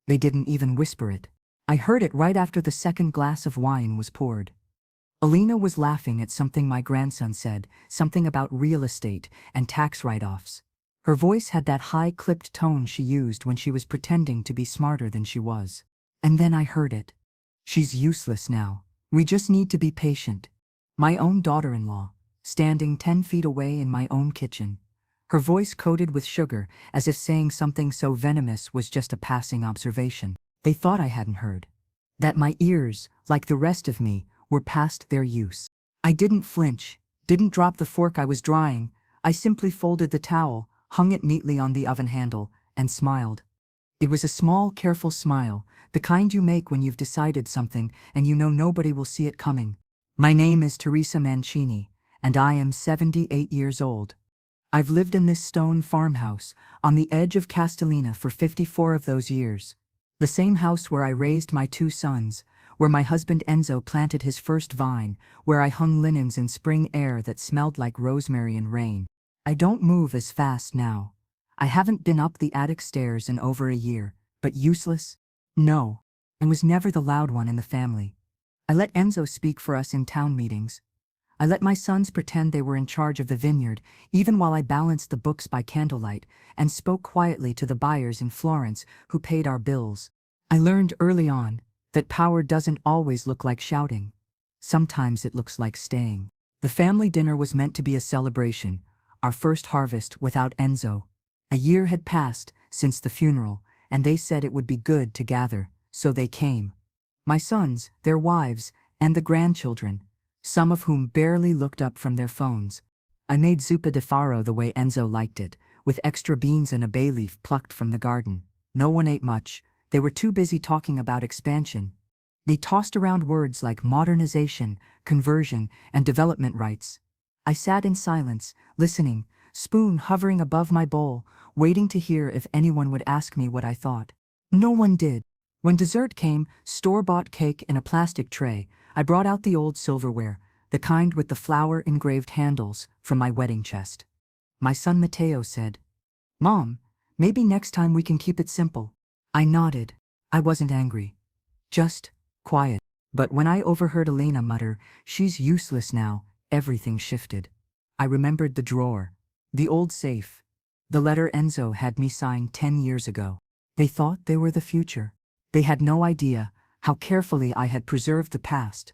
They didn't even whisper it. I heard it right after the second glass of wine was poured. Alina was laughing at something my grandson said, something about real estate and tax write-offs. Her voice had that high clipped tone she used when she was pretending to be smarter than she was. And then I heard it. She's useless now. We just need to be patient. My own daughter-in-law, standing 10 feet away in my own kitchen. Her voice coated with sugar, as if saying something so venomous was just a passing observation. They thought I hadn't heard. That my ears, like the rest of me, were past their use. I didn't flinch, didn't drop the fork I was drying. I simply folded the towel, hung it neatly on the oven handle, and smiled. It was a small, careful smile, the kind you make when you've decided something and you know nobody will see it coming. My name is Teresa Mancini, and I am 78 years old. I've lived in this stone farmhouse, on the edge of Castellina for 54 of those years. The same house where I raised my 2 sons, where my husband Enzo planted his first vine, where I hung linens in spring air that smelled like rosemary and rain. I don't move as fast now. I haven't been up the attic stairs in over a year, but useless? No. I was never the loud one in the family. I let Enzo speak for us in town meetings. I let my sons pretend they were in charge of the vineyard, even while I balanced the books by candlelight and spoke quietly to the buyers in Florence who paid our bills. I learned early on that power doesn't always look like shouting. Sometimes it looks like staying. The family dinner was meant to be a celebration, our first harvest without Enzo. A year had passed since the funeral, and they said it would be good to gather, so they came. My sons, their wives, and the grandchildren, some of whom barely looked up from their phones. I made zuppa de farro the way Enzo liked it, with extra beans and a bay leaf plucked from the garden. No one ate much. They were too busy talking about expansion. They tossed around words like modernization, conversion, and development rights. I sat in silence, listening, spoon hovering above my bowl, waiting to hear if anyone would ask me what I thought. No one did. When dessert came, store-bought cake in a plastic tray, I brought out the old silverware, the kind with the flower-engraved handles, from my wedding chest. My son Matteo said, "Mom, maybe next time we can keep it simple." I nodded. I wasn't angry. Just quiet. But when I overheard Elena mutter, "She's useless now," everything shifted. I remembered the drawer, the old safe, the letter Enzo had me sign 10 years ago. They thought they were the future. They had no idea how carefully I had preserved the past.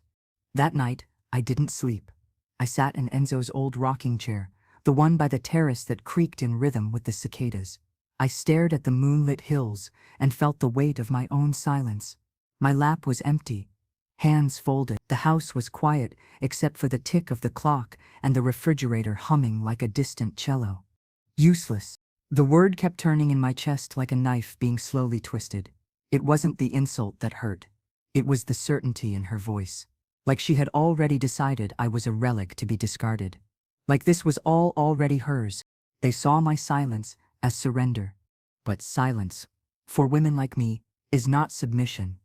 That night, I didn't sleep. I sat in Enzo's old rocking chair, the one by the terrace that creaked in rhythm with the cicadas. I stared at the moonlit hills and felt the weight of my own silence. My lap was empty, hands folded. The house was quiet except for the tick of the clock and the refrigerator humming like a distant cello. Useless. The word kept turning in my chest like a knife being slowly twisted. It wasn't the insult that hurt. It was the certainty in her voice. Like she had already decided I was a relic to be discarded. Like this was all already hers. They saw my silence as surrender. But silence, for women like me, is not submission.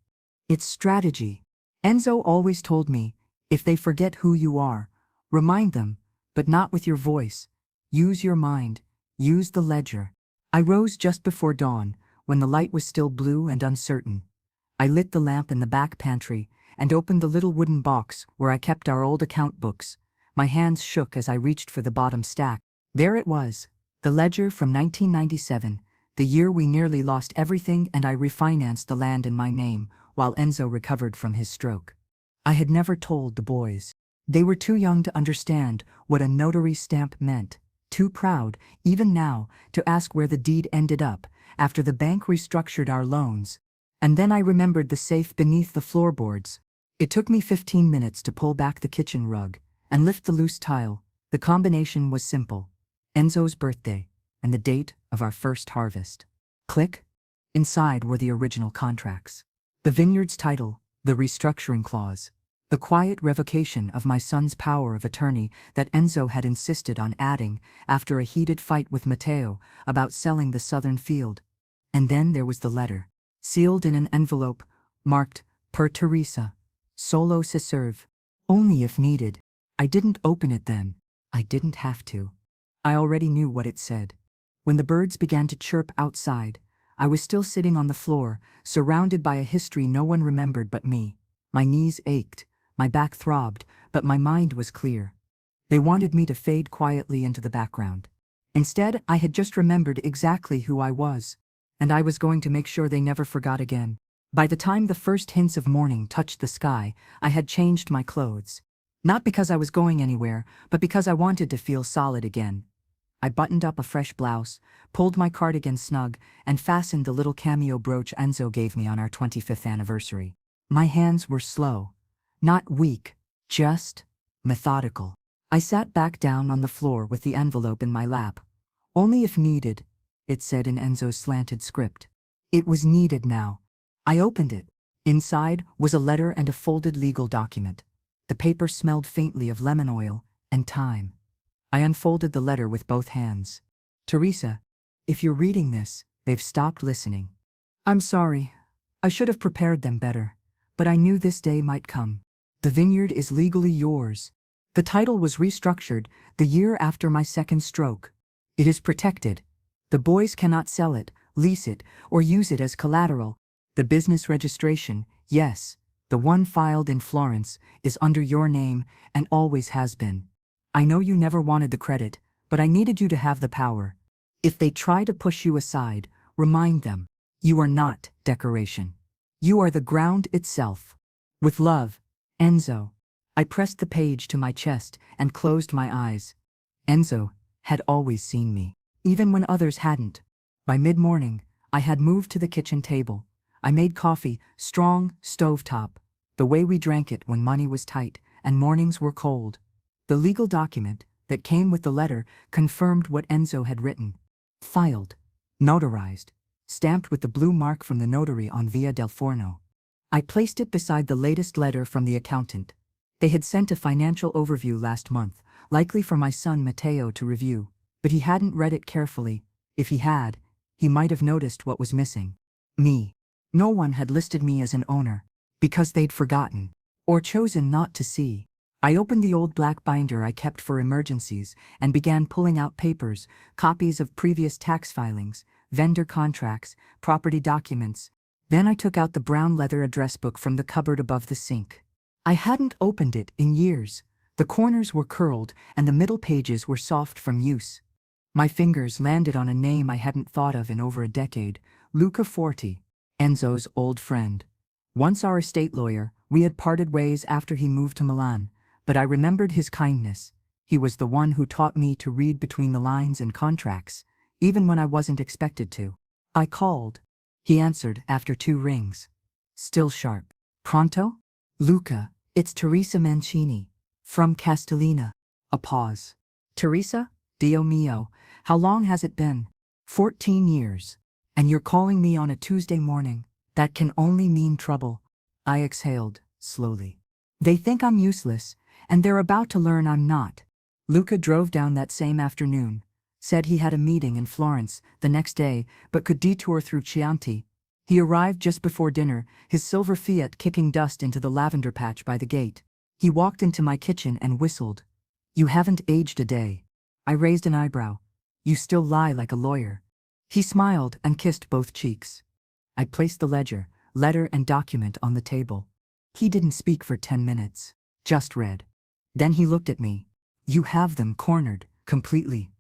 It's strategy. Enzo always told me, if they forget who you are, remind them, but not with your voice. Use your mind. Use the ledger. I rose just before dawn, when the light was still blue and uncertain. I lit the lamp in the back pantry and opened the little wooden box where I kept our old account books. My hands shook as I reached for the bottom stack. There it was, the ledger from 1997, the year we nearly lost everything and I refinanced the land in my name while Enzo recovered from his stroke. I had never told the boys. They were too young to understand what a notary stamp meant, too proud, even now, to ask where the deed ended up after the bank restructured our loans. And then I remembered the safe beneath the floorboards. It took me 15 minutes to pull back the kitchen rug and lift the loose tile. The combination was simple: Enzo's birthday and the date of our first harvest. Click. Inside were the original contracts. The vineyard's title, the restructuring clause, the quiet revocation of my son's power of attorney that Enzo had insisted on adding after a heated fight with Matteo about selling the southern field. And then there was the letter, sealed in an envelope, marked, per Teresa, solo se serve, only if needed. I didn't open it then. I didn't have to. I already knew what it said. When the birds began to chirp outside, I was still sitting on the floor, surrounded by a history no one remembered but me. My knees ached, my back throbbed, but my mind was clear. They wanted me to fade quietly into the background. Instead, I had just remembered exactly who I was, and I was going to make sure they never forgot again. By the time the first hints of morning touched the sky, I had changed my clothes. Not because I was going anywhere, but because I wanted to feel solid again. I buttoned up a fresh blouse, pulled my cardigan snug, and fastened the little cameo brooch Enzo gave me on our 25th anniversary. My hands were slow, not weak, just methodical. I sat back down on the floor with the envelope in my lap. Only if needed, it said in Enzo's slanted script. It was needed now. I opened it. Inside was a letter and a folded legal document. The paper smelled faintly of lemon oil and thyme. I unfolded the letter with both hands. Teresa, if you're reading this, they've stopped listening. I'm sorry. I should have prepared them better, but I knew this day might come. The vineyard is legally yours. The title was restructured the year after my second stroke. It is protected. The boys cannot sell it, lease it, or use it as collateral. The business registration, yes, the one filed in Florence, is under your name and always has been. I know you never wanted the credit, but I needed you to have the power. If they try to push you aside, remind them, you are not decoration. You are the ground itself. With love, Enzo. I pressed the page to my chest and closed my eyes. Enzo had always seen me, even when others hadn't. By mid-morning, I had moved to the kitchen table. I made coffee, strong, stovetop, the way we drank it when money was tight and mornings were cold. The legal document that came with the letter confirmed what Enzo had written. Filed, notarized, stamped with the blue mark from the notary on Via del Forno. I placed it beside the latest letter from the accountant. They had sent a financial overview last month, likely for my son Matteo to review, but he hadn't read it carefully. If he had, he might have noticed what was missing. Me. No one had listed me as an owner, because they'd forgotten, or chosen not to see. I opened the old black binder I kept for emergencies and began pulling out papers, copies of previous tax filings, vendor contracts, property documents. Then I took out the brown leather address book from the cupboard above the sink. I hadn't opened it in years. The corners were curled and the middle pages were soft from use. My fingers landed on a name I hadn't thought of in over a decade, Luca Forti, Enzo's old friend. Once our estate lawyer, we had parted ways after he moved to Milan, but I remembered his kindness. He was the one who taught me to read between the lines in contracts, even when I wasn't expected to. I called. He answered after 2 rings. Still sharp. Pronto? Luca, it's Teresa Mancini. From Castellina. A pause. Teresa? Dio mio, how long has it been? 14 years. And you're calling me on a Tuesday morning. That can only mean trouble. I exhaled, slowly. They think I'm useless, and they're about to learn I'm not. Luca drove down that same afternoon, said he had a meeting in Florence the next day, but could detour through Chianti. He arrived just before dinner, his silver Fiat kicking dust into the lavender patch by the gate. He walked into my kitchen and whistled. You haven't aged a day. I raised an eyebrow. You still lie like a lawyer. He smiled and kissed both cheeks. I placed the ledger, letter and document on the table. He didn't speak for 10 minutes, just read. Then he looked at me. You have them cornered, completely.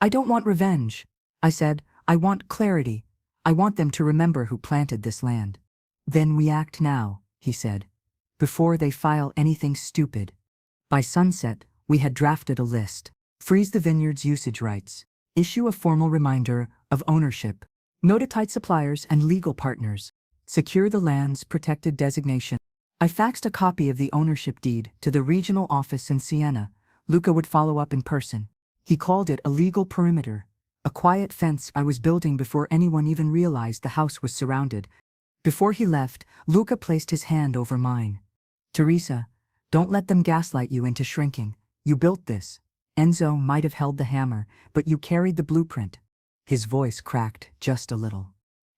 I don't want revenge, I said. I want clarity. I want them to remember who planted this land. Then we act now, he said, before they file anything stupid. By sunset, we had drafted a list. Freeze the vineyard's usage rights. Issue a formal reminder of ownership. Notify suppliers and legal partners. Secure the land's protected designation. I faxed a copy of the ownership deed to the regional office in Siena. Luca would follow up in person. He called it a legal perimeter, a quiet fence I was building before anyone even realized the house was surrounded. Before he left, Luca placed his hand over mine. Teresa, don't let them gaslight you into shrinking. You built this. Enzo might have held the hammer, but you carried the blueprint. His voice cracked just a little.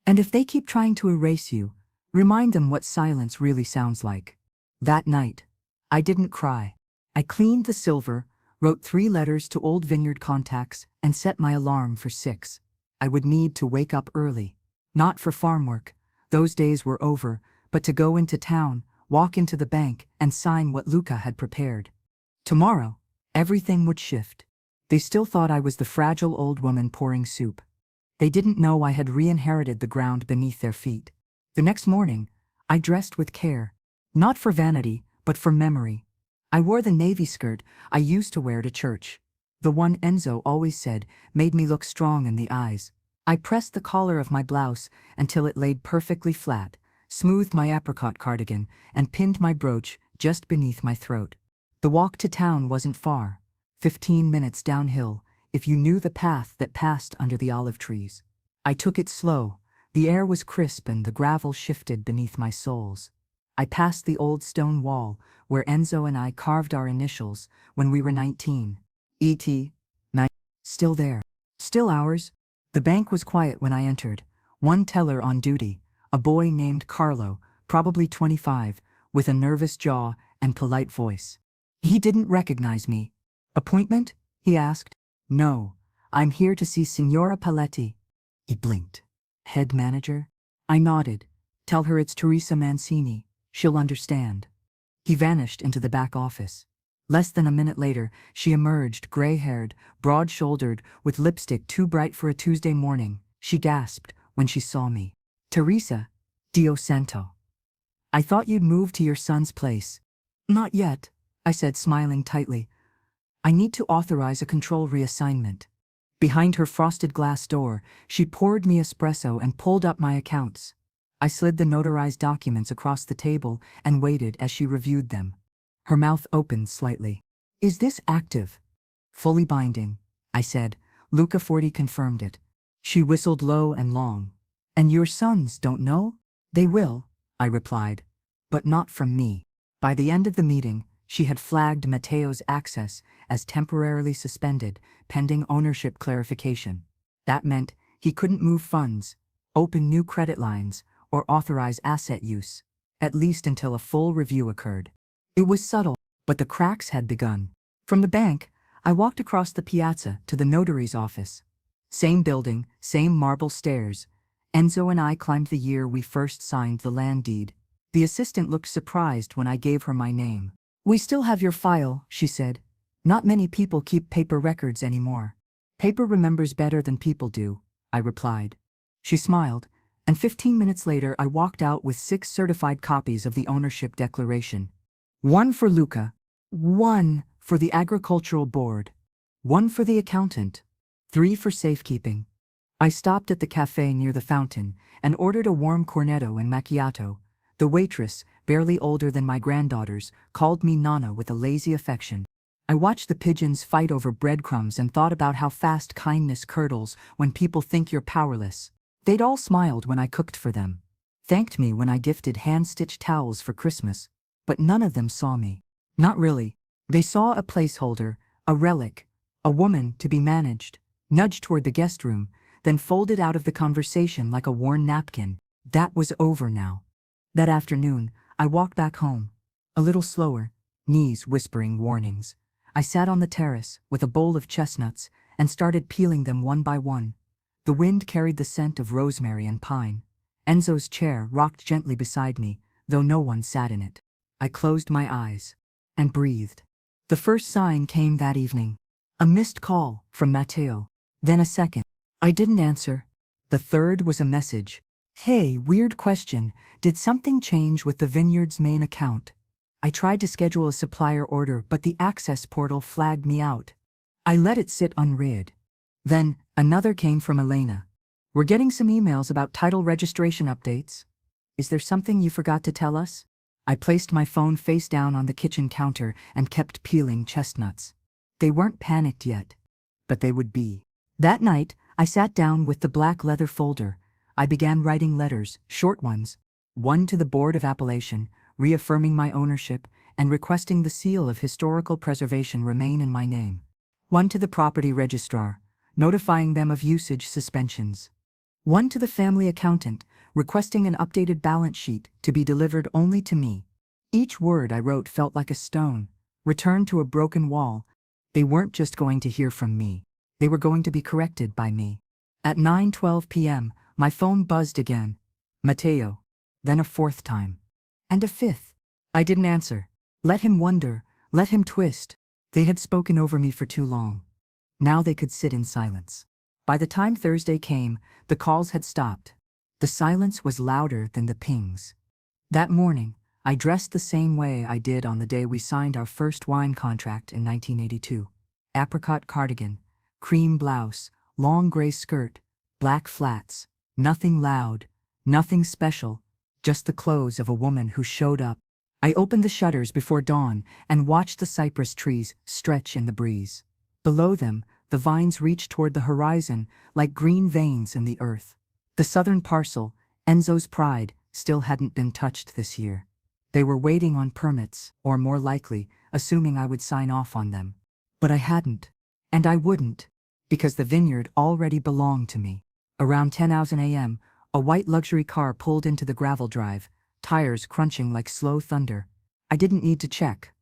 And if they keep trying to erase you, remind them what silence really sounds like. That night, I didn't cry. I cleaned the silver, wrote 3 letters to old vineyard contacts, and set my alarm for 6. I would need to wake up early. Not for farm work. Those days were over, but to go into town, walk into the bank, and sign what Luca had prepared. Tomorrow, everything would shift. They still thought I was the fragile old woman pouring soup. They didn't know I had re-inherited the ground beneath their feet. The next morning, I dressed with care. Not for vanity, but for memory. I wore the navy skirt I used to wear to church. The one Enzo always said made me look strong in the eyes. I pressed the collar of my blouse until it laid perfectly flat, smoothed my apricot cardigan, and pinned my brooch just beneath my throat. The walk to town wasn't far, 15 minutes downhill, if you knew the path that passed under the olive trees. I took it slow. The air was crisp and the gravel shifted beneath my soles. I passed the old stone wall where Enzo and I carved our initials when we were 19. E.T. 9. Still there. Still ours. The bank was quiet when I entered. One teller on duty, a boy named Carlo, probably 25, with a nervous jaw and polite voice. He didn't recognize me. Appointment? He asked. No, I'm here to see Signora Paletti. He blinked. Head manager? I nodded. Tell her it's Teresa Mancini. She'll understand. He vanished into the back office. Less than a minute later, she emerged, gray-haired, broad-shouldered, with lipstick too bright for a Tuesday morning. She gasped when she saw me. Teresa, Dio santo. I thought you'd moved to your son's place. Not yet, I said, smiling tightly. I need to authorize a control reassignment. Behind her frosted glass door, she poured me espresso and pulled up my accounts. I slid the notarized documents across the table and waited as she reviewed them. Her mouth opened slightly. Is this active? Fully binding, I said. Luca 40 confirmed it. She whistled low and long. And your sons don't know? They will, I replied. But not from me. By the end of the meeting, she had flagged Matteo's access as temporarily suspended, pending ownership clarification. That meant he couldn't move funds, open new credit lines, or authorize asset use, at least until a full review occurred. It was subtle, but the cracks had begun. From the bank, I walked across the piazza to the notary's office. Same building, same marble stairs. Enzo and I climbed the year we first signed the land deed. The assistant looked surprised when I gave her my name. We still have your file, she said. Not many people keep paper records anymore. Paper remembers better than people do, I replied. She smiled, and 15 minutes later I walked out with 6 certified copies of the ownership declaration. 1 for Luca, 1 for the agricultural board, 1 for the accountant, 3 for safekeeping. I stopped at the cafe near the fountain and ordered a warm cornetto and macchiato. The waitress, barely older than my granddaughters, called me Nana with a lazy affection. I watched the pigeons fight over breadcrumbs and thought about how fast kindness curdles when people think you're powerless. They'd all smiled when I cooked for them, thanked me when I gifted hand-stitched towels for Christmas, but none of them saw me. Not really. They saw a placeholder, a relic, a woman to be managed, nudged toward the guest room, then folded out of the conversation like a worn napkin. That was over now. That afternoon, I walked back home, a little slower, knees whispering warnings. I sat on the terrace with a bowl of chestnuts and started peeling them one by one. The wind carried the scent of rosemary and pine. Enzo's chair rocked gently beside me, though no one sat in it. I closed my eyes and breathed. The first sign came that evening. A missed call from Matteo. Then a second. I didn't answer. The third was a message. Hey, weird question. Did something change with the vineyard's main account? I tried to schedule a supplier order, but the access portal flagged me out. I let it sit unread. Then, another came from Elena. We're getting some emails about title registration updates. Is there something you forgot to tell us? I placed my phone face down on the kitchen counter and kept peeling chestnuts. They weren't panicked yet, but they would be. That night, I sat down with the black leather folder. I began writing letters, short ones. One to the Board of Appellation, reaffirming my ownership and requesting the seal of historical preservation remain in my name. One to the property registrar, notifying them of usage suspensions. One to the family accountant, requesting an updated balance sheet to be delivered only to me. Each word I wrote felt like a stone, returned to a broken wall. They weren't just going to hear from me. They were going to be corrected by me. At 9:12 p.m., My phone buzzed again. Mateo. Then a fourth time. And a fifth. I didn't answer. Let him wonder, let him twist. They had spoken over me for too long. Now they could sit in silence. By the time Thursday came, the calls had stopped. The silence was louder than the pings. That morning, I dressed the same way I did on the day we signed our first wine contract in 1982. Apricot cardigan, cream blouse, long gray skirt, black flats, nothing loud, nothing special, just the clothes of a woman who showed up. I opened the shutters before dawn and watched the cypress trees stretch in the breeze. Below them, the vines reached toward the horizon like green veins in the earth. The southern parcel, Enzo's pride, still hadn't been touched this year. They were waiting on permits, or more likely, assuming I would sign off on them. But I hadn't. And I wouldn't, because the vineyard already belonged to me. Around 10:00 a.m., a white luxury car pulled into the gravel drive, tires crunching like slow thunder. I didn't need to check.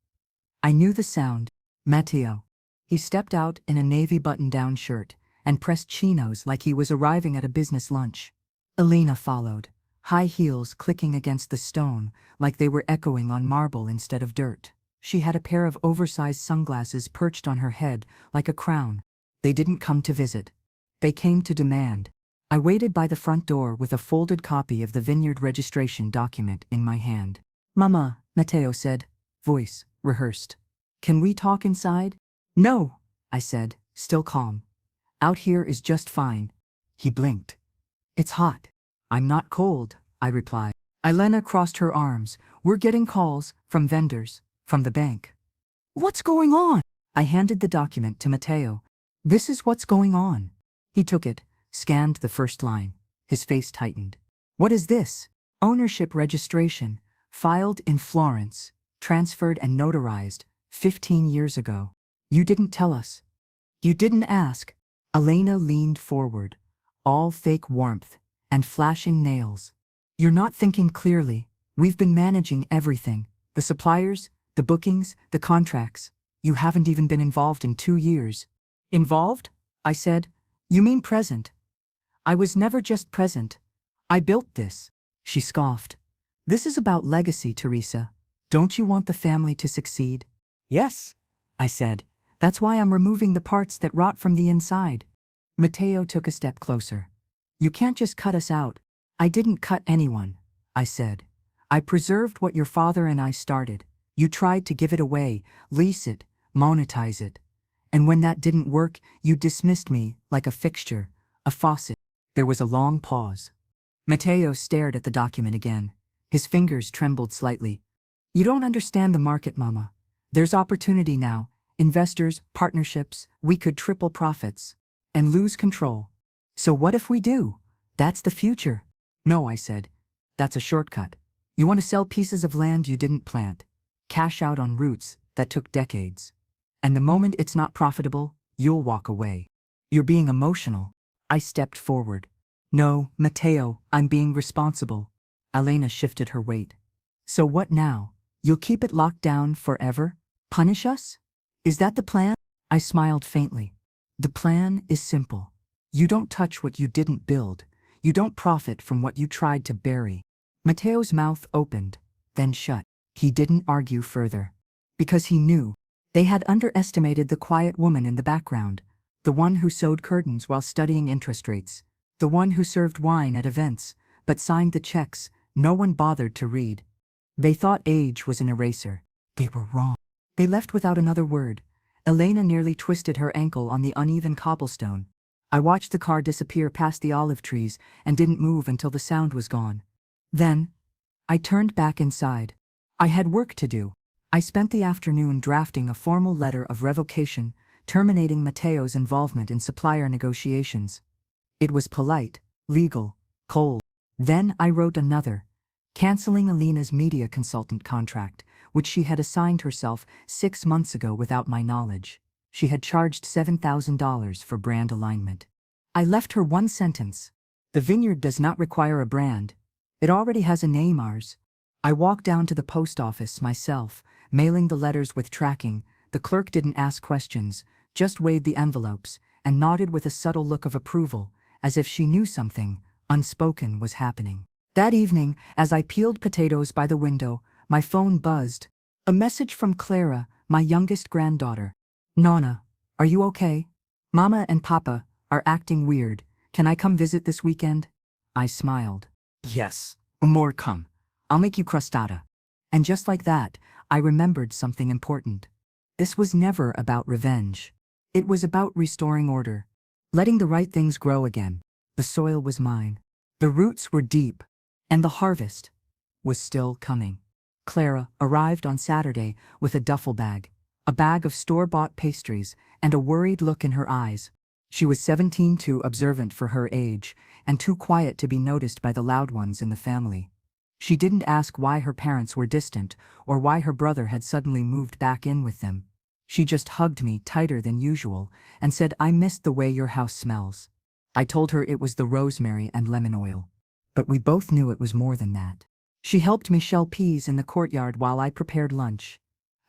I knew the sound. Matteo. He stepped out in a navy button-down shirt and pressed chinos like he was arriving at a business lunch. Elena followed, high heels clicking against the stone like they were echoing on marble instead of dirt. She had a pair of oversized sunglasses perched on her head like a crown. They didn't come to visit. They came to demand. I waited by the front door with a folded copy of the vineyard registration document in my hand. "Mama," Matteo said, voice rehearsed. "Can we talk inside?" "No," I said, still calm. "Out here is just fine." He blinked. "It's hot." "I'm not cold," I replied. Elena crossed her arms. "We're getting calls from vendors, from the bank." "What's going on?" I handed the document to Matteo. "This is what's going on." He took it, scanned the first line. His face tightened. "What is this?" "Ownership registration, filed in Florence, transferred and notarized 15 years ago. You didn't tell us. You didn't ask." Elena leaned forward, all fake warmth and flashing nails. "You're not thinking clearly. We've been managing everything. The suppliers, the bookings, the contracts. You haven't even been involved in 2 years." "Involved?" I said. "You mean present?" "I was never just present. I built this." She scoffed. "This is about legacy, Teresa. Don't you want the family to succeed?" "Yes," I said. "That's why I'm removing the parts that rot from the inside." Matteo took a step closer. "You can't just cut us out." "I didn't cut anyone," I said. "I preserved what your father and I started. You tried to give it away, lease it, monetize it. And when that didn't work, you dismissed me like a fixture, a faucet." There was a long pause. Matteo stared at the document again. His fingers trembled slightly. "You don't understand the market, Mama. There's opportunity now. Investors, partnerships, we could triple profits. And lose control. So what if we do? That's the future." "No," I said. "That's a shortcut. You want to sell pieces of land you didn't plant. Cash out on roots that took decades. And the moment it's not profitable, you'll walk away. You're being emotional." I stepped forward. "No, Matteo, I'm being responsible." Elena shifted her weight. "So what now? You'll keep it locked down forever? Punish us? Is that the plan?" I smiled faintly. "The plan is simple. You don't touch what you didn't build. You don't profit from what you tried to bury." Matteo's mouth opened, then shut. He didn't argue further. Because he knew. They had underestimated the quiet woman in the background, the one who sewed curtains while studying interest rates, the one who served wine at events, but signed the checks no one bothered to read. They thought age was an eraser. They were wrong. They left without another word. Elena nearly twisted her ankle on the uneven cobblestone. I watched the car disappear past the olive trees and didn't move until the sound was gone. Then, I turned back inside. I had work to do. I spent the afternoon drafting a formal letter of revocation, terminating Matteo's involvement in supplier negotiations. It was polite, legal, cold. Then I wrote another, canceling Elena's media consultant contract, which she had assigned herself 6 months ago without my knowledge. She had charged $7,000 for brand alignment. I left her one sentence. "The vineyard does not require a brand. It already has a name, ours." I walked down to the post office myself, mailing the letters with tracking. The clerk didn't ask questions, just weighed the envelopes, and nodded with a subtle look of approval, as if she knew something unspoken, was happening. That evening, as I peeled potatoes by the window, my phone buzzed. A message from Clara, my youngest granddaughter. Nana, are you okay? Mama and Papa are acting weird. Can I come visit this weekend? I smiled. Yes, more come. I'll make you crostata. And just like that, I remembered something important. This was never about revenge. It was about restoring order, letting the right things grow again. The soil was mine. The roots were deep. And the harvest was still coming. Clara arrived on Saturday with a duffel bag, a bag of store-bought pastries, and a worried look in her eyes. She was 17, too observant for her age, and too quiet to be noticed by the loud ones in the family. She didn't ask why her parents were distant or why her brother had suddenly moved back in with them. She just hugged me tighter than usual and said, "I missed the way your house smells." I told her it was the rosemary and lemon oil. But we both knew it was more than that. She helped me shell peas in the courtyard while I prepared lunch.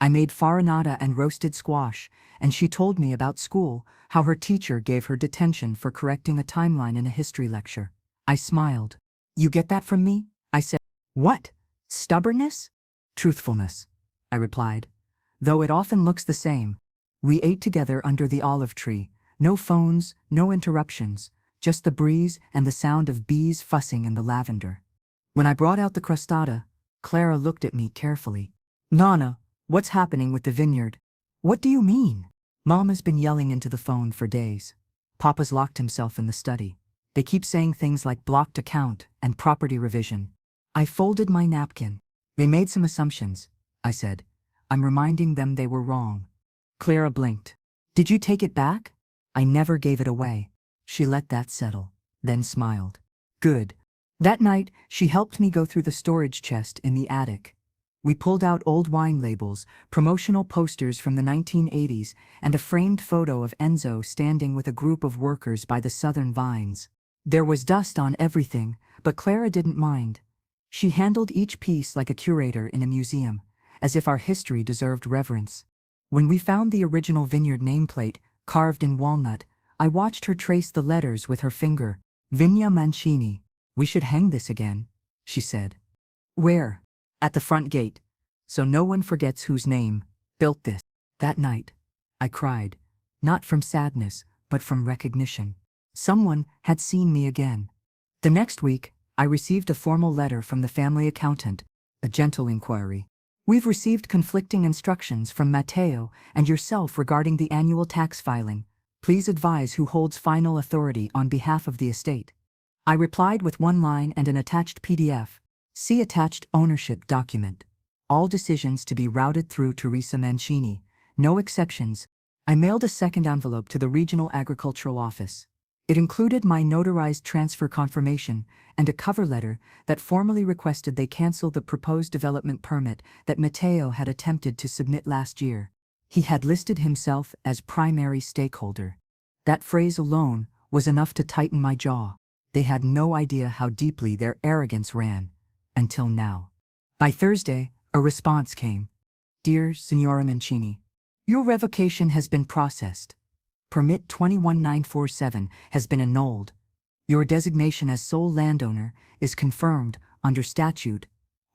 I made farinata and roasted squash, and she told me about school, how her teacher gave her detention for correcting a timeline in a history lecture. I smiled. "You get that from me?" I said. "What? Stubbornness?" "Truthfulness," I replied. "Though it often looks the same." We ate together under the olive tree. No phones, no interruptions, just the breeze and the sound of bees fussing in the lavender. When I brought out the crostata, Clara looked at me carefully. "Nana, what's happening with the vineyard?" "What do you mean?" "Mama's been yelling into the phone for days. Papa's locked himself in the study. They keep saying things like blocked account and property revision." I folded my napkin. "They made some assumptions," I said. "I'm reminding them they were wrong." Clara blinked. "Did you take it back?" "I never gave it away." She let that settle, then smiled. "Good." That night, she helped me go through the storage chest in the attic. We pulled out old wine labels, promotional posters from the 1980s, and a framed photo of Enzo standing with a group of workers by the southern vines. There was dust on everything, but Clara didn't mind. She handled each piece like a curator in a museum, as if our history deserved reverence. When we found the original vineyard nameplate, carved in walnut, I watched her trace the letters with her finger. "Vigna Mancini." "We should hang this again," she said. "Where?" "At the front gate, so no one forgets whose name built this." That night, I cried, not from sadness, but from recognition. Someone had seen me again. The next week, I received a formal letter from the family accountant, a gentle inquiry. "We've received conflicting instructions from Matteo and yourself regarding the annual tax filing. Please advise who holds final authority on behalf of the estate." I replied with one line and an attached PDF. "See attached ownership document. All decisions to be routed through Teresa Mancini. No exceptions." I mailed a second envelope to the regional agricultural office. It included my notarized transfer confirmation and a cover letter that formally requested they cancel the proposed development permit that Matteo had attempted to submit last year. He had listed himself as primary stakeholder. That phrase alone was enough to tighten my jaw. They had no idea how deeply their arrogance ran, until now. By Thursday, a response came. "Dear Signora Mancini, your revocation has been processed. Permit 21947 has been annulled. Your designation as sole landowner is confirmed under statute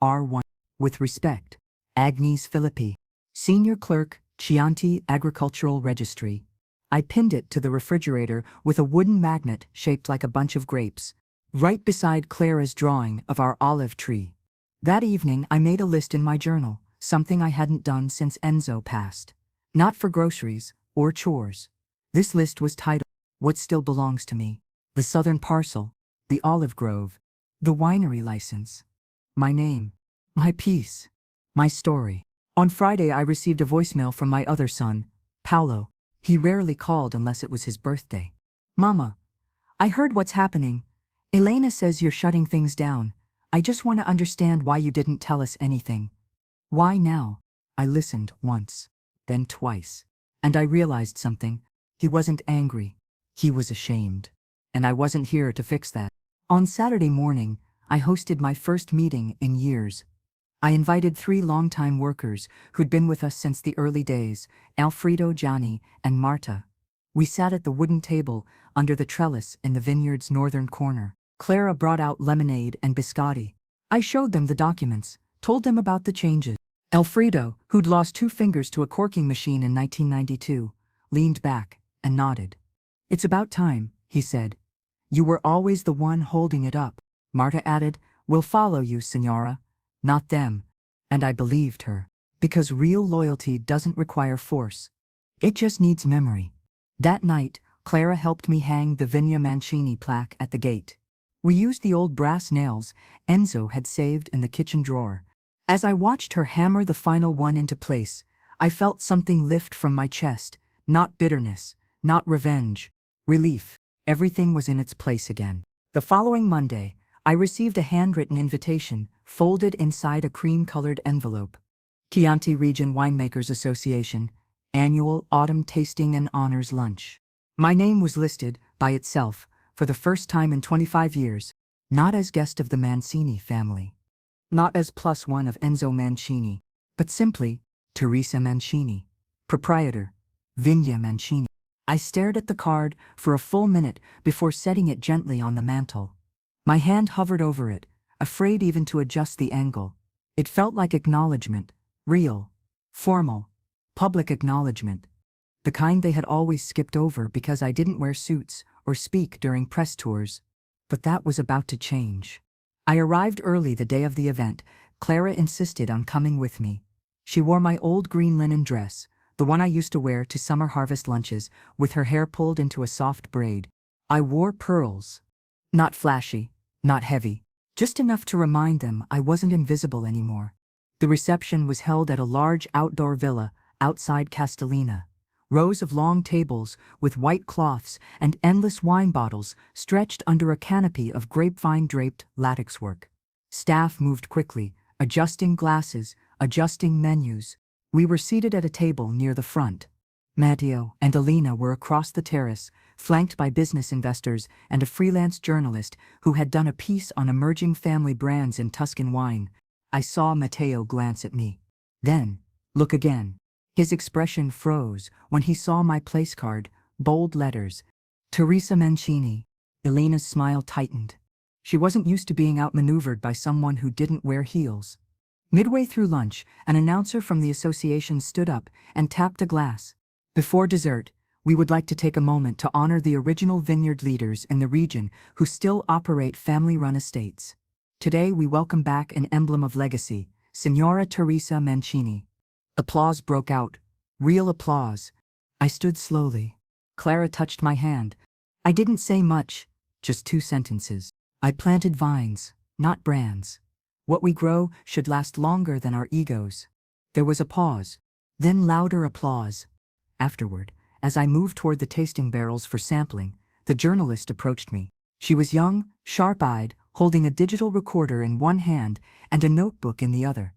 R1. With respect, Agnes Filippi, Senior Clerk, Chianti Agricultural Registry." I pinned it to the refrigerator with a wooden magnet shaped like a bunch of grapes, right beside Clara's drawing of our olive tree. That evening, I made a list in my journal, something I hadn't done since Enzo passed. Not for groceries or chores. This list was titled, "What Still Belongs to Me." The southern parcel, the olive grove, the winery license. My name, my piece, my story. On Friday, I received a voicemail from my other son, Paolo. He rarely called unless it was his birthday. "Mama, I heard what's happening. Elena says you're shutting things down. I just want to understand why you didn't tell us anything." "Why now?" I listened once, then twice, and I realized something. He wasn't angry. He was ashamed. And I wasn't here to fix that. On Saturday morning, I hosted my first meeting in years. I invited 3 longtime workers who'd been with us since the early days, Alfredo, Gianni, and Marta. We sat at the wooden table under the trellis in the vineyard's northern corner. Clara brought out lemonade and biscotti. I showed them the documents, told them about the changes. Alfredo, who'd lost 2 fingers to a corking machine in 1992, leaned back and nodded. "It's about time," he said. "You were always the one holding it up." Marta added, "We'll follow you, Senora, not them." And I believed her. Because real loyalty doesn't require force. It just needs memory. That night, Clara helped me hang the Vigna Mancini plaque at the gate. We used the old brass nails Enzo had saved in the kitchen drawer. As I watched her hammer the final one into place, I felt something lift from my chest. Not bitterness, not revenge. Relief. Everything was in its place again. The following Monday, I received a handwritten invitation, folded inside a cream-colored envelope. Chianti Region Winemakers Association, Annual Autumn Tasting and Honors Lunch. My name was listed, by itself, for the first time in 25 years, not as guest of the Mancini family. Not as +1 of Enzo Mancini, but simply, Teresa Mancini, proprietor, Vigna Mancini. I stared at the card for a full minute before setting it gently on the mantel. My hand hovered over it, afraid even to adjust the angle. It felt like acknowledgement, real, formal, public acknowledgement. The kind they had always skipped over because I didn't wear suits or speak during press tours. But that was about to change. I arrived early the day of the event. Clara insisted on coming with me. She wore my old green linen dress, the one I used to wear to summer harvest lunches, with her hair pulled into a soft braid. I wore pearls. Not flashy, not heavy, just enough to remind them I wasn't invisible anymore. The reception was held at a large outdoor villa outside Castellina. Rows of long tables with white cloths and endless wine bottles stretched under a canopy of grapevine-draped lattice work. Staff moved quickly, adjusting glasses, adjusting menus. We were seated at a table near the front. Matteo and Alina were across the terrace, flanked by business investors and a freelance journalist who had done a piece on emerging family brands in Tuscan wine. I saw Matteo glance at me. Then, look again. His expression froze when he saw my place card, bold letters. Teresa Mancini. Elena's smile tightened. She wasn't used to being outmaneuvered by someone who didn't wear heels. Midway through lunch, an announcer from the association stood up and tapped a glass. "Before dessert, we would like to take a moment to honor the original vineyard leaders in the region who still operate family-run estates. Today we welcome back an emblem of legacy, Signora Teresa Mancini." Applause broke out. Real applause. I stood slowly. Clara touched my hand. I didn't say much, just 2 sentences. "I planted vines, not brands. What we grow should last longer than our egos." There was a pause, then louder applause. Afterward, as I moved toward the tasting barrels for sampling, the journalist approached me. She was young, sharp-eyed, holding a digital recorder in one hand and a notebook in the other.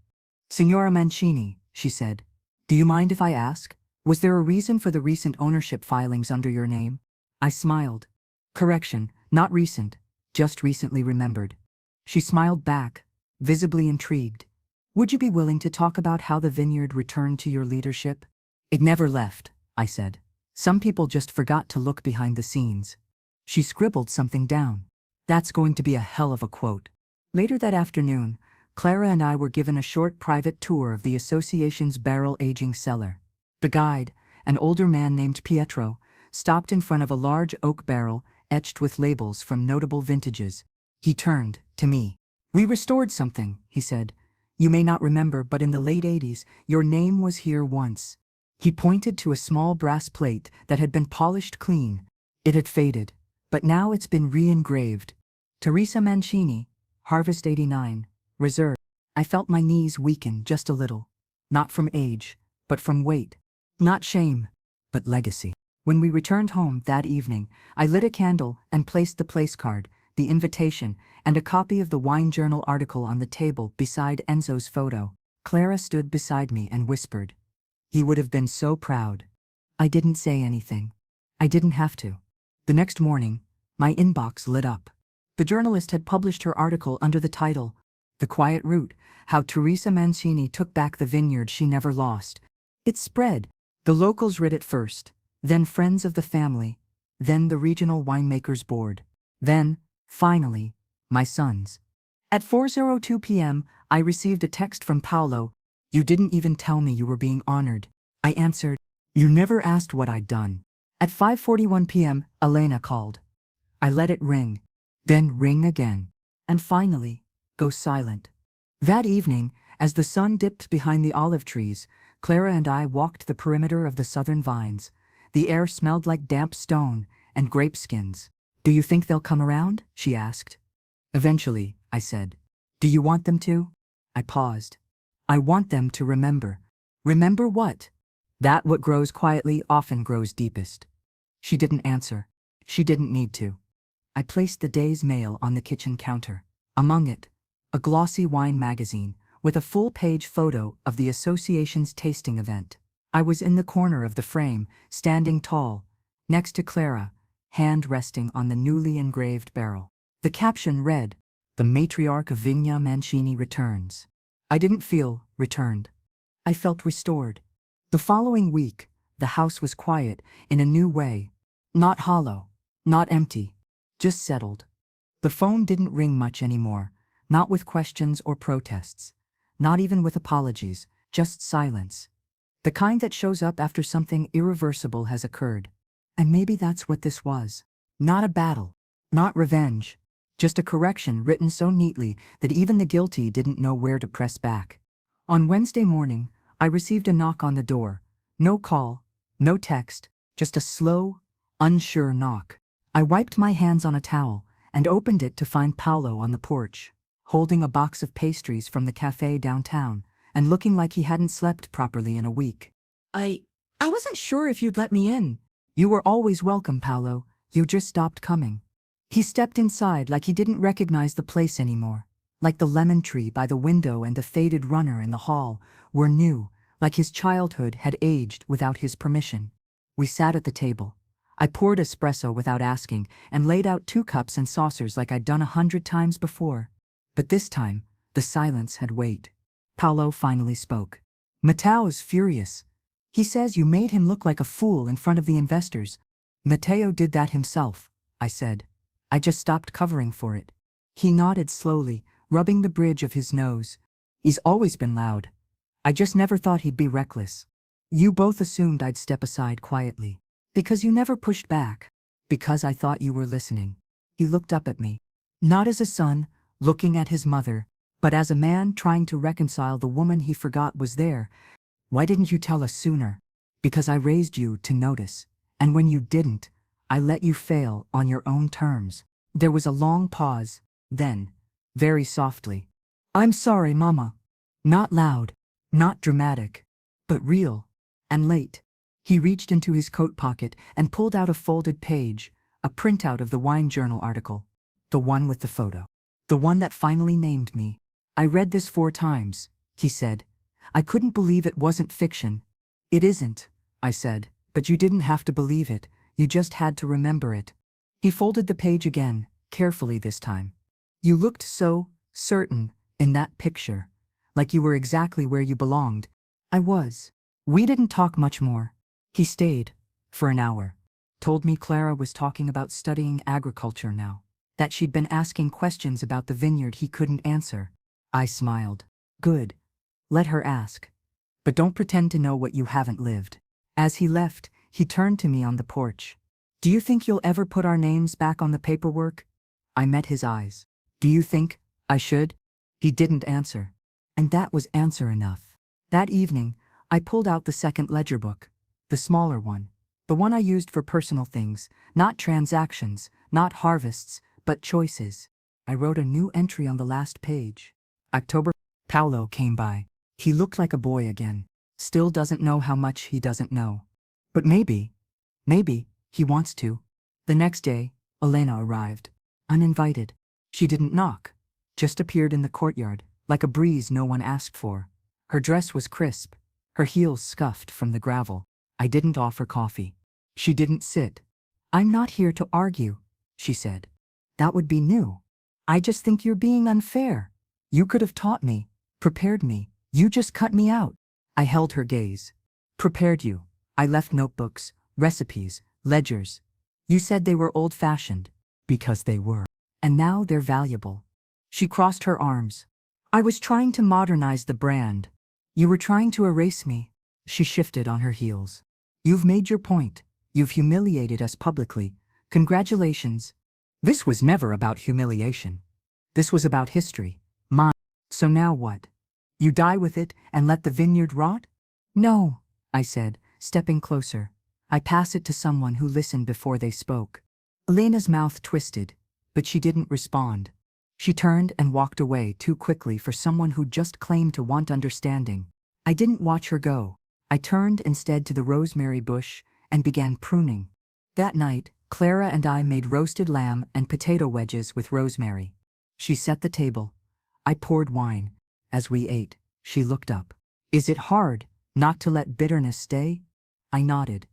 "Signora Mancini," she said, "do you mind if I ask? Was there a reason for the recent ownership filings under your name?" I smiled. "Correction, not recent, just recently remembered." She smiled back, visibly intrigued. "Would you be willing to talk about how the vineyard returned to your leadership?" "It never left," I said. "Some people just forgot to look behind the scenes." She scribbled something down. "That's going to be a hell of a quote." Later that afternoon, Clara and I were given a short private tour of the association's barrel-aging cellar. The guide, an older man named Pietro, stopped in front of a large oak barrel etched with labels from notable vintages. He turned to me. "We restored something," he said. "You may not remember, but in the late 80s, your name was here once." He pointed to a small brass plate that had been polished clean. It had faded, but now it's been re-engraved. "Teresa Mancini, Harvest 89. Reserve." I felt my knees weaken just a little. Not from age, but from weight. Not shame, but legacy. When we returned home that evening, I lit a candle and placed the place card, the invitation, and a copy of the wine journal article on the table beside Enzo's photo. Clara stood beside me and whispered, "He would have been so proud." I didn't say anything. I didn't have to. The next morning, my inbox lit up. The journalist had published her article under the title, "The Quiet Route, How Teresa Mancini Took Back the Vineyard She Never Lost." It spread. The locals read it first, then friends of the family, then the Regional Winemakers Board. Then, Finally, my sons. At 4:02 p.m., I received a text from Paolo. You didn't even tell me you were being honored. I answered, you never asked what I'd done. At 5:41 p.m., Elena called. I let it ring, then ring again, and finally, go silent. That evening, as the sun dipped behind the olive trees, Clara and I walked the perimeter of the southern vines. The air smelled like damp stone and grape skins. Do you think they'll come around? She asked. Eventually, I said. Do you want them to? I paused. I want them to remember. Remember what? That what grows quietly often grows deepest. She didn't answer. She didn't need to. I placed the day's mail on the kitchen counter. Among it, a glossy wine magazine with a full-page photo of the association's tasting event. I was in the corner of the frame, standing tall, next to Clara, hand resting on the newly engraved barrel. The caption read, "The matriarch of Vigna Mancini returns." I didn't feel returned. I felt restored. The following week, the house was quiet in a new way. Not hollow, not empty, just settled. The phone didn't ring much anymore, not with questions or protests, not even with apologies, just silence. The kind that shows up after something irreversible has occurred. And maybe that's what this was. Not a battle, not revenge, just a correction written so neatly that even the guilty didn't know where to press back. On Wednesday morning, I received a knock on the door. No call, no text, just a slow, unsure knock. I wiped my hands on a towel and opened it to find Paolo on the porch, holding a box of pastries from the cafe downtown and looking like he hadn't slept properly in a week. I wasn't sure if you'd let me in. You were always welcome, Paolo. You just stopped coming. He stepped inside like he didn't recognize the place anymore. Like the lemon tree by the window and the faded runner in the hall were new, like his childhood had aged without his permission. We sat at the table. I poured espresso without asking and laid out 2 cups and saucers like I'd done 100 times before. But this time, the silence had weight. Paolo finally spoke. Matteo's furious. He says you made him look like a fool in front of the investors. Matteo did that himself, I said. I just stopped covering for it. He nodded slowly, rubbing the bridge of his nose. He's always been loud. I just never thought he'd be reckless. You both assumed I'd step aside quietly. Because you never pushed back. Because I thought you were listening. He looked up at me. Not as a son, looking at his mother, but as a man trying to reconcile the woman he forgot was there. Why didn't you tell us sooner? Because I raised you to notice. And when you didn't, I let you fail on your own terms. There was a long pause. Then, very softly, I'm sorry, Mama. Not loud, not dramatic, but real, and late. He reached into his coat pocket and pulled out a folded page, a printout of the wine journal article. The one with the photo. The one that finally named me. I read this 4 times, he said. I couldn't believe it wasn't fiction. It isn't, I said, but you didn't have to believe it, you just had to remember it. He folded the page again, carefully this time. You looked so certain in that picture, like you were exactly where you belonged. I was. We didn't talk much more. He stayed, for an hour. Told me Clara was talking about studying agriculture now, that she'd been asking questions about the vineyard he couldn't answer. I smiled. Good. Let her ask. But don't pretend to know what you haven't lived. As he left, he turned to me on the porch. Do you think you'll ever put our names back on the paperwork? I met his eyes. Do you think I should? He didn't answer. And that was answer enough. That evening, I pulled out the second ledger book, the smaller one, the one I used for personal things, not transactions, not harvests, but choices. I wrote a new entry on the last page. October. Paolo came by. He looked like a boy again. Still doesn't know how much he doesn't know. But maybe, he wants to. The next day, Elena arrived. Uninvited. She didn't knock. Just appeared in the courtyard, like a breeze no one asked for. Her dress was crisp. Her heels scuffed from the gravel. I didn't offer coffee. She didn't sit. I'm not here to argue, she said. That would be new. I just think you're being unfair. You could have taught me, prepared me. You just cut me out. I held her gaze. Prepared you. I left notebooks, recipes, ledgers. You said they were old-fashioned. Because they were. And now they're valuable. She crossed her arms. I was trying to modernize the brand. You were trying to erase me. She shifted on her heels. You've made your point. You've humiliated us publicly. Congratulations. This was never about humiliation. This was about history. Mine. So now what? You die with it and let the vineyard rot? No, I said, stepping closer. I pass it to someone who listened before they spoke. Elena's mouth twisted, but she didn't respond. She turned and walked away too quickly for someone who just claimed to want understanding. I didn't watch her go. I turned instead to the rosemary bush and began pruning. That night, Clara and I made roasted lamb and potato wedges with rosemary. She set the table. I poured wine. As we ate, she looked up. Is it hard not to let bitterness stay? I nodded.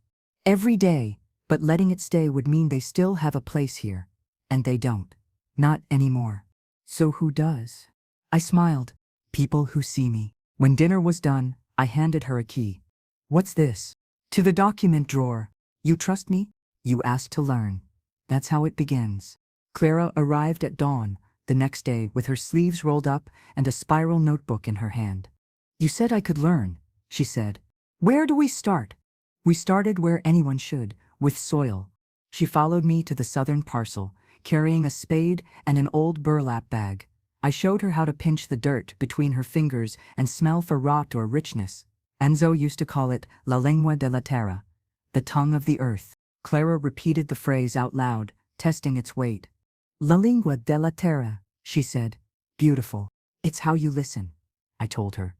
Every day, but letting it stay would mean they still have a place here. And they don't. Not anymore. So who does? I smiled. People who see me. When dinner was done, I handed her a key. What's this? To the document drawer. You trust me? You asked to learn. That's how it begins. Clara arrived at dawn the next day with her sleeves rolled up and a spiral notebook in her hand. You said I could learn, she said. Where do we start? We started where anyone should, with soil. She followed me to the southern parcel, carrying a spade and an old burlap bag. I showed her how to pinch the dirt between her fingers and smell for rot or richness. Enzo used to call it la lengua de la terra, the tongue of the earth. Clara repeated the phrase out loud, testing its weight. La lengua de la terra, she said. Beautiful. It's how you listen, I told her.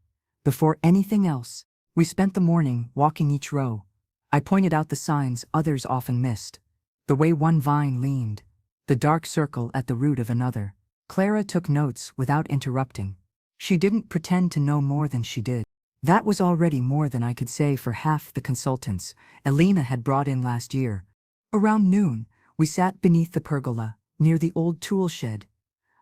Before anything else, we spent the morning walking each row. I pointed out the signs others often missed. The way one vine leaned, the dark circle at the root of another. Clara took notes without interrupting. She didn't pretend to know more than she did. That was already more than I could say for half the consultants Elena had brought in last year. Around noon, we sat beneath the pergola, near the old tool shed.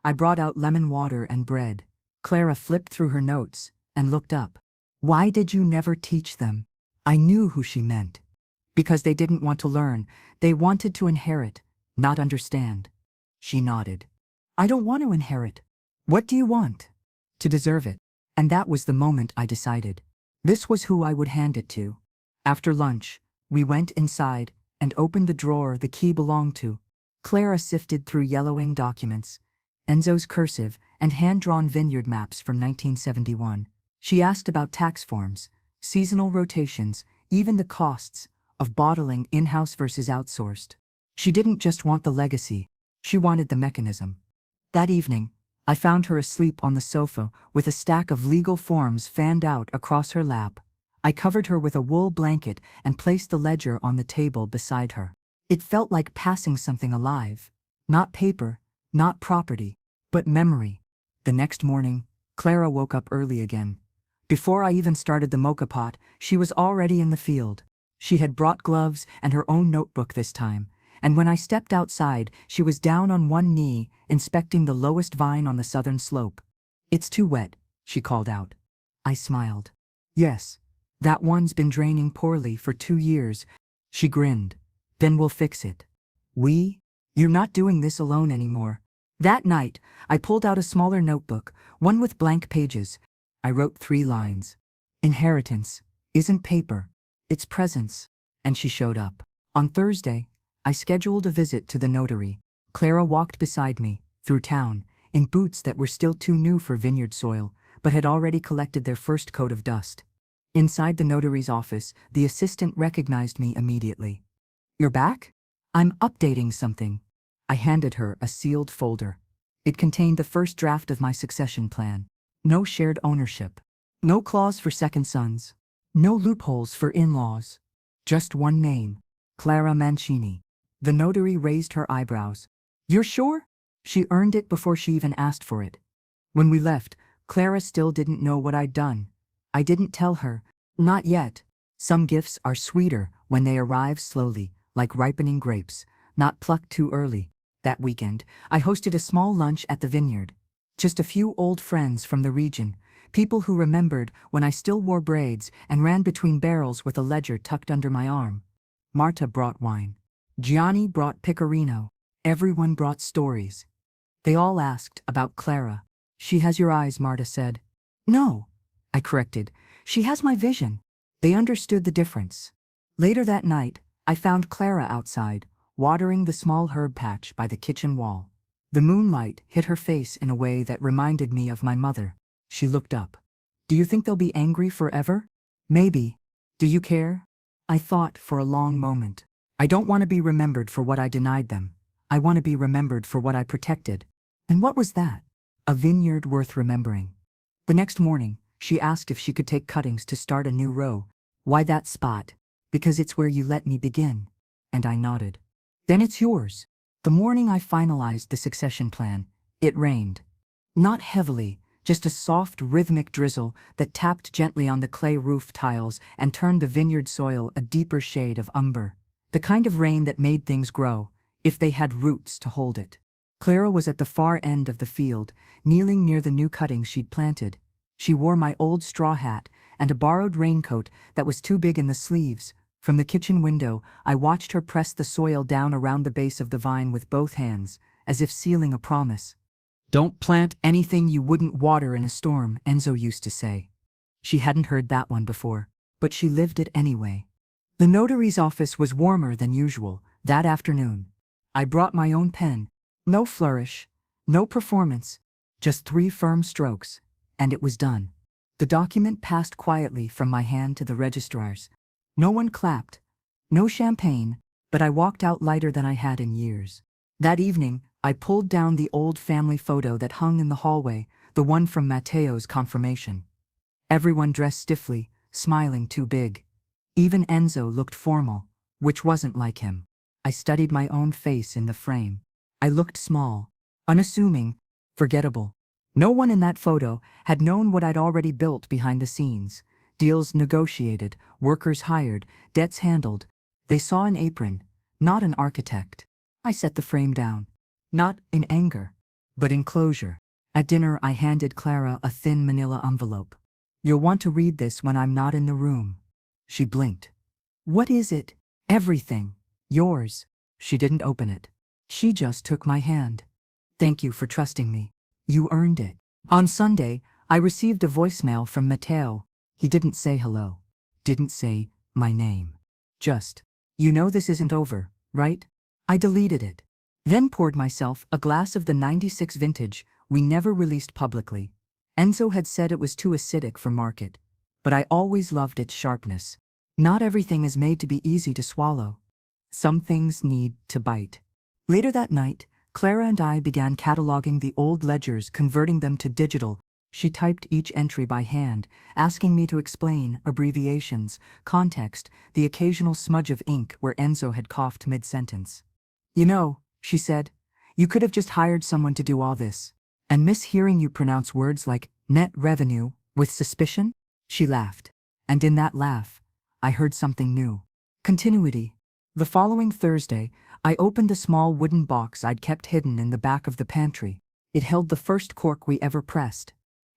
I brought out lemon water and bread. Clara flipped through her notes and looked up. Why did you never teach them? I knew who she meant. Because they didn't want to learn, they wanted to inherit, not understand. She nodded. I don't want to inherit. What do you want? To deserve it. And that was the moment I decided. This was who I would hand it to. After lunch, we went inside and opened the drawer the key belonged to. Clara sifted through yellowing documents, Enzo's cursive and hand-drawn vineyard maps from 1971. She asked about tax forms, seasonal rotations, even the costs of bottling in-house versus outsourced. She didn't just want the legacy, she wanted the mechanism. That evening, I found her asleep on the sofa with a stack of legal forms fanned out across her lap. I covered her with a wool blanket and placed the ledger on the table beside her. It felt like passing something alive. Not paper, not property, but memory. The next morning, Clara woke up early again. Before I even started the mocha pot, she was already in the field. She had brought gloves and her own notebook this time, and when I stepped outside, she was down on one knee, inspecting the lowest vine on the southern slope. It's too wet, she called out. I smiled. Yes, that one's been draining poorly for 2 years. She grinned. Then we'll fix it. We? You're not doing this alone anymore. That night, I pulled out a smaller notebook, one with blank pages. I wrote 3 lines. Inheritance isn't paper, it's presence. And she showed up. On Thursday, I scheduled a visit to the notary. Clara walked beside me, through town, in boots that were still too new for vineyard soil, but had already collected their first coat of dust. Inside the notary's office, the assistant recognized me immediately. You're back? I'm updating something. I handed her a sealed folder. It contained the first draft of my succession plan. No shared ownership. No clause for second sons. No loopholes for in-laws. Just one name. Clara Mancini. The notary raised her eyebrows. You're sure? She earned it before she even asked for it. When we left, Clara still didn't know what I'd done. I didn't tell her. Not yet. Some gifts are sweeter when they arrive slowly, like ripening grapes, not plucked too early. That weekend, I hosted a small lunch at the vineyard. Just a few old friends from the region, people who remembered when I still wore braids and ran between barrels with a ledger tucked under my arm. Marta brought wine. Gianni brought pecorino. Everyone brought stories. They all asked about Clara. She has your eyes, Marta said. No, I corrected. She has my vision. They understood the difference. Later that night, I found Clara outside, watering the small herb patch by the kitchen wall. The moonlight hit her face in a way that reminded me of my mother. She looked up. Do you think they'll be angry forever? Maybe. Do you care? I thought for a long moment. I don't want to be remembered for what I denied them. I want to be remembered for what I protected. And what was that? A vineyard worth remembering. The next morning, she asked if she could take cuttings to start a new row. Why that spot? Because it's where you let me begin. And I nodded. Then it's yours. The morning I finalized the succession plan, it rained. Not heavily, just a soft rhythmic drizzle that tapped gently on the clay roof tiles and turned the vineyard soil a deeper shade of umber. The kind of rain that made things grow, if they had roots to hold it. Clara was at the far end of the field, kneeling near the new cuttings she'd planted. She wore my old straw hat and a borrowed raincoat that was too big in the sleeves. From the kitchen window, I watched her press the soil down around the base of the vine with both hands, as if sealing a promise. Don't plant anything you wouldn't water in a storm, Enzo used to say. She hadn't heard that one before, but she lived it anyway. The notary's office was warmer than usual that afternoon. I brought my own pen. No flourish, no performance, just 3 firm strokes, and it was done. The document passed quietly from my hand to the registrar's. No one clapped, no champagne, but I walked out lighter than I had in years. That evening, I pulled down the old family photo that hung in the hallway, the one from Matteo's confirmation. Everyone dressed stiffly, smiling too big. Even Enzo looked formal, which wasn't like him. I studied my own face in the frame. I looked small, unassuming, forgettable. No one in that photo had known what I'd already built behind the scenes. Deals negotiated, workers hired, debts handled. They saw an apron, not an architect. I set the frame down. Not in anger, but in closure. At dinner, I handed Clara a thin manila envelope. You'll want to read this when I'm not in the room. She blinked. What is it? Everything. Yours. She didn't open it. She just took my hand. Thank you for trusting me. You earned it. On Sunday, I received a voicemail from Matteo. He didn't say hello. Didn't say my name. Just, you know this isn't over, right? I deleted it. Then poured myself a glass of the '96 vintage we never released publicly. Enzo had said it was too acidic for market, but I always loved its sharpness. Not everything is made to be easy to swallow. Some things need to bite. Later that night, Clara and I began cataloging the old ledgers, converting them to digital. She typed each entry by hand, asking me to explain abbreviations, context, the occasional smudge of ink where Enzo had coughed mid-sentence. You know, she said, you could have just hired someone to do all this. And miss hearing you pronounce words like net revenue with suspicion? She laughed. And in that laugh, I heard something new. Continuity. The following Thursday, I opened a small wooden box I'd kept hidden in the back of the pantry. It held the first cork we ever pressed.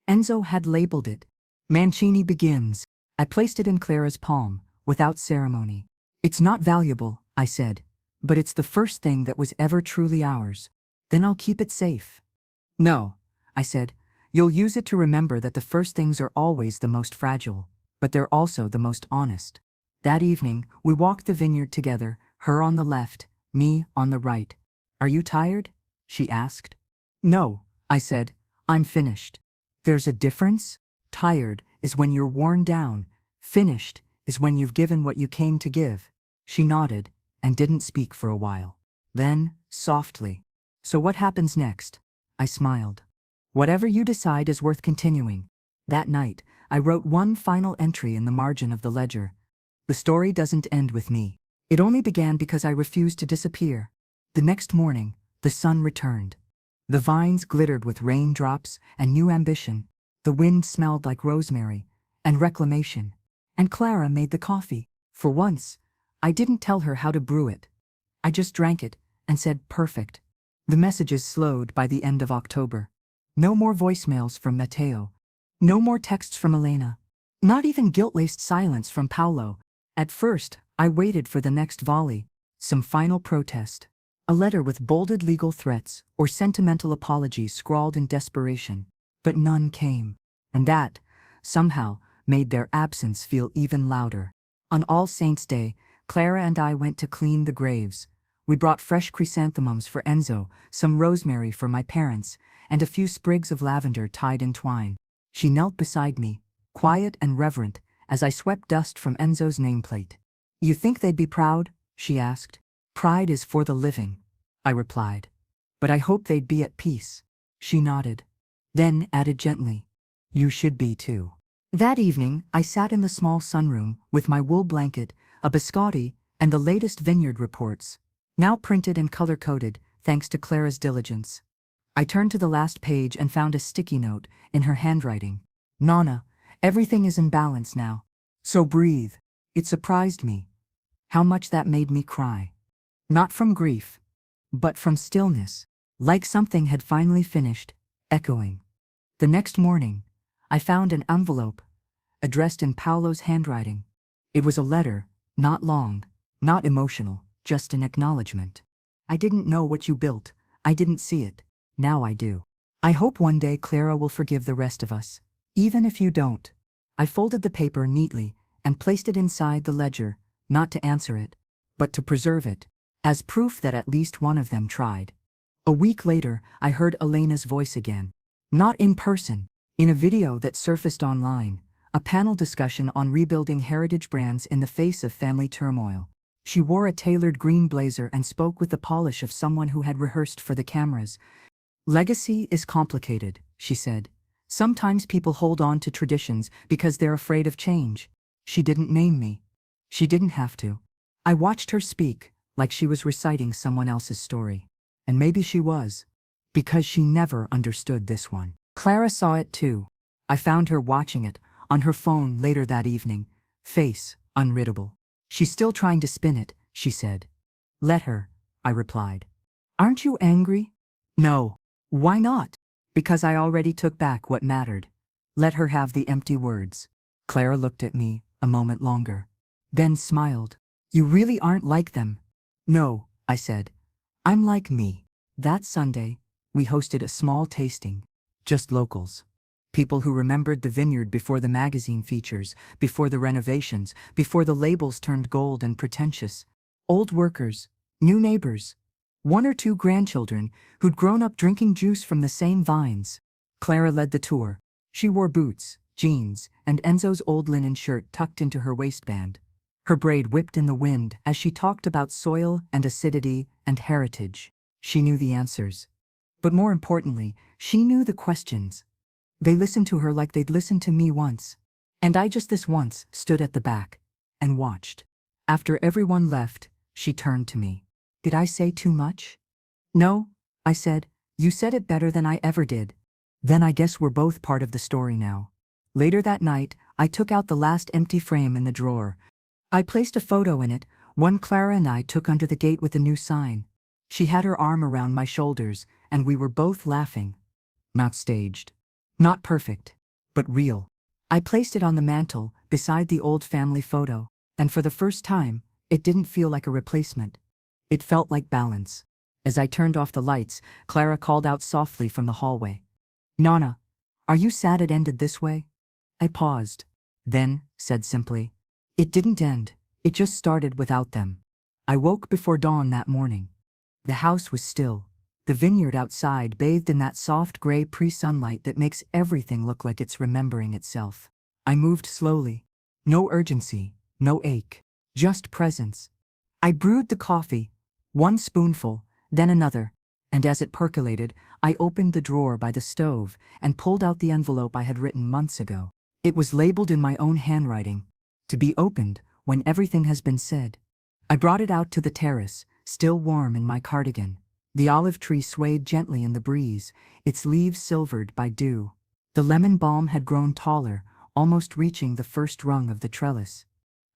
Enzo had labeled it, Mancini Begins. I placed it in Clara's palm, without ceremony. It's not valuable, I said, but it's the first thing that was ever truly ours. Then I'll keep it safe. No, I said, you'll use it to remember that the first things are always the most fragile, but they're also the most honest. That evening, we walked the vineyard together, her on the left, me on the right. Are you tired? She asked. No, I said, I'm finished. There's a difference. Tired is when you're worn down. Finished is when you've given what you came to give. She nodded and didn't speak for a while. Then, softly, so what happens next? I smiled. Whatever you decide is worth continuing. That night, I wrote one final entry in the margin of the ledger. The story doesn't end with me. It only began because I refused to disappear. The next morning, the sun returned. The vines glittered with raindrops and new ambition. The wind smelled like rosemary and reclamation. And Clara made the coffee. For once, I didn't tell her how to brew it. I just drank it and said perfect. The messages slowed by the end of October. No more voicemails from Matteo. No more texts from Elena. Not even guilt-laced silence from Paolo. At first, I waited for the next volley, some final protest. A letter with bolded legal threats or sentimental apologies scrawled in desperation. But none came. And that, somehow, made their absence feel even louder. On All Saints' Day, Clara and I went to clean the graves. We brought fresh chrysanthemums for Enzo, some rosemary for my parents, and a few sprigs of lavender tied in twine. She knelt beside me, quiet and reverent, as I swept dust from Enzo's nameplate. "You think they'd be proud?" she asked. "Pride is for the living," I replied. "But I hope they'd be at peace." She nodded, then added gently, "You should be too." That evening, I sat in the small sunroom with my wool blanket, a biscotti, and the latest vineyard reports, now printed and color-coded thanks to Clara's diligence. I turned to the last page and found a sticky note in her handwriting. "Nonna, everything is in balance now. So breathe." It surprised me how much that made me cry. Not from grief, but from stillness, like something had finally finished echoing. The next morning, I found an envelope addressed in Paolo's handwriting. It was a letter, not long, not emotional, just an acknowledgement. "I didn't know what you built. I didn't see it. Now I do. I hope one day Clara will forgive the rest of us. Even if you don't." I folded the paper neatly and placed it inside the ledger, not to answer it, but to preserve it, as proof that at least one of them tried. A week later, I heard Elena's voice again. Not in person, in a video that surfaced online, a panel discussion on rebuilding heritage brands in the face of family turmoil. She wore a tailored green blazer and spoke with the polish of someone who had rehearsed for the cameras. "Legacy is complicated," she said. "Sometimes people hold on to traditions because they're afraid of change." She didn't name me. She didn't have to. I watched her speak, like she was reciting someone else's story. And maybe she was, because she never understood this one. Clara saw it too. I found her watching it, on her phone later that evening, face unreadable. "She's still trying to spin it," she said. "Let her," I replied. "Aren't you angry?" "No." "Why not?" "Because I already took back what mattered. Let her have the empty words." Clara looked at me a moment longer, then smiled. "You really aren't like them." "No," I said. "I'm like me." That Sunday, we hosted a small tasting. Just locals. People who remembered the vineyard before the magazine features, before the renovations, before the labels turned gold and pretentious. Old workers, new neighbors, one or two grandchildren who'd grown up drinking juice from the same vines. Clara led the tour. She wore boots, jeans, and Enzo's old linen shirt tucked into her waistband. Her braid whipped in the wind as she talked about soil and acidity and heritage. She knew the answers. But more importantly, she knew the questions. They listened to her like they'd listened to me once. And I just this once stood at the back and watched. After everyone left, she turned to me. "Did I say too much?" "No," I said. "You said it better than I ever did." "Then I guess we're both part of the story now." Later that night, I took out the last empty frame in the drawer. I placed a photo in it, one Clara and I took under the gate with a new sign. She had her arm around my shoulders, and we were both laughing. Not staged. Not perfect. But real. I placed it on the mantel, beside the old family photo, and for the first time, it didn't feel like a replacement. It felt like balance. As I turned off the lights, Clara called out softly from the hallway. "Nonna, are you sad it ended this way?" I paused, then said simply, "It didn't end. It just started without them." I woke before dawn that morning. The house was still. The vineyard outside bathed in that soft gray pre-sunlight that makes everything look like it's remembering itself. I moved slowly. No urgency, no ache, just presence. I brewed the coffee, one spoonful, then another, and as it percolated, I opened the drawer by the stove and pulled out the envelope I had written months ago. It was labeled in my own handwriting, "To be opened when everything has been said." I brought it out to the terrace, still warm in my cardigan. The olive tree swayed gently in the breeze, its leaves silvered by dew. The lemon balm had grown taller, almost reaching the first rung of the trellis.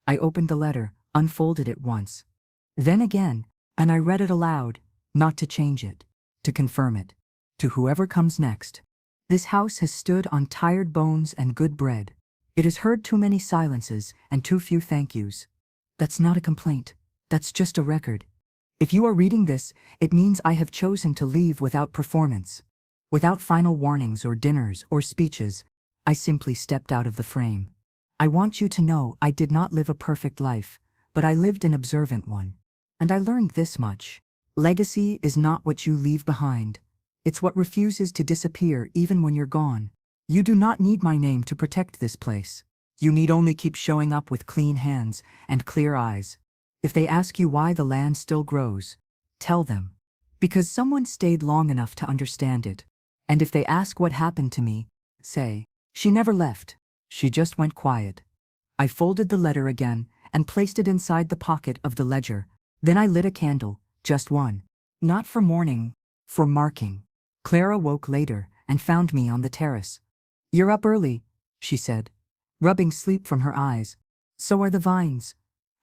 I opened the letter, unfolded it once, then again, and I read it aloud, not to change it, to confirm it. "To whoever comes next. This house has stood on tired bones and good bread. It has heard too many silences and too few thank yous. That's not a complaint. That's just a record. If you are reading this, it means I have chosen to leave without performance. Without final warnings or dinners or speeches, I simply stepped out of the frame. I want you to know I did not live a perfect life, but I lived an observant one. And I learned this much. Legacy is not what you leave behind. It's what refuses to disappear even when you're gone. You do not need my name to protect this place. You need only keep showing up with clean hands and clear eyes. If they ask you why the land still grows, tell them. Because someone stayed long enough to understand it. And if they ask what happened to me, say, she never left. She just went quiet. I folded the letter again and placed it inside the pocket of the ledger. Then I lit a candle, just one. Not for mourning, for marking. Clara woke later and found me on the terrace. You're up early, she said, rubbing sleep from her eyes. So are the vines,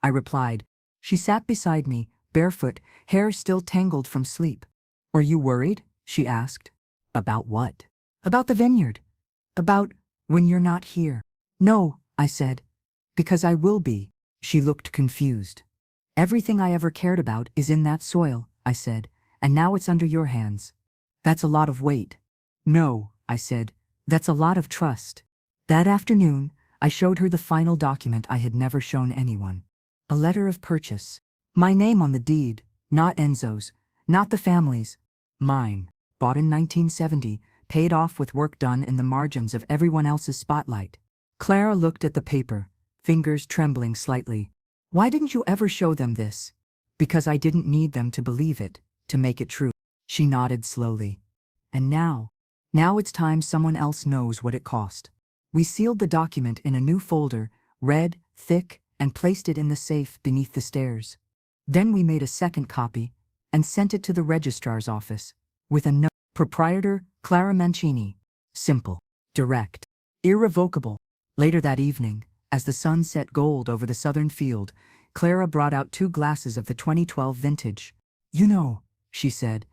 I replied. She sat beside me, barefoot, hair still tangled from sleep. Are you worried? She asked. About what? About the vineyard. About when you're not here. No, I said. Because I will be. She looked confused. Everything I ever cared about is in that soil, I said, and now it's under your hands. That's a lot of weight. No, I said, that's a lot of trust. That afternoon, I showed her the final document I had never shown anyone. A letter of purchase. My name on the deed, not Enzo's, not the family's. Mine, bought in 1970, paid off with work done in the margins of everyone else's spotlight. Clara looked at the paper, fingers trembling slightly. Why didn't you ever show them this? Because I didn't need them to believe it, to make it true. She nodded slowly. And now it's time someone else knows what it cost. We sealed the document in a new folder, red, thick, and placed it in the safe beneath the stairs. Then we made a second copy and sent it to the registrar's office with a note. Proprietor Clara Mancini. Simple, direct, irrevocable. Later that evening, as the sun set gold over the southern field, Clara brought out 2 glasses of the 2012 vintage. You know, she said,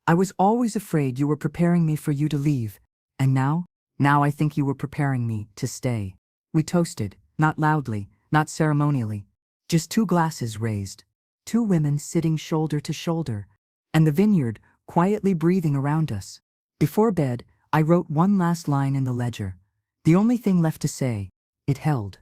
I was always afraid you were preparing me for you to leave. And now I think you were preparing me to stay. We toasted, not loudly, not ceremonially. Just 2 glasses raised. 2 women sitting shoulder to shoulder. And the vineyard quietly breathing around us. Before bed, I wrote one last line in the ledger. The only thing left to say. It held.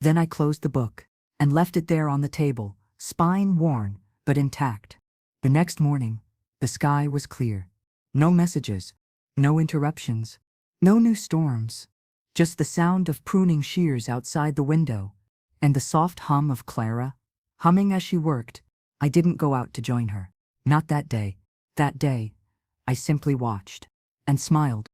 Then I closed the book and left it there on the table, spine worn, but intact. The next morning, the sky was clear. No messages, no interruptions, no new storms. Just the sound of pruning shears outside the window, and the soft hum of Clara, humming as she worked. I didn't go out to join her. Not that day. That day, I simply watched and smiled.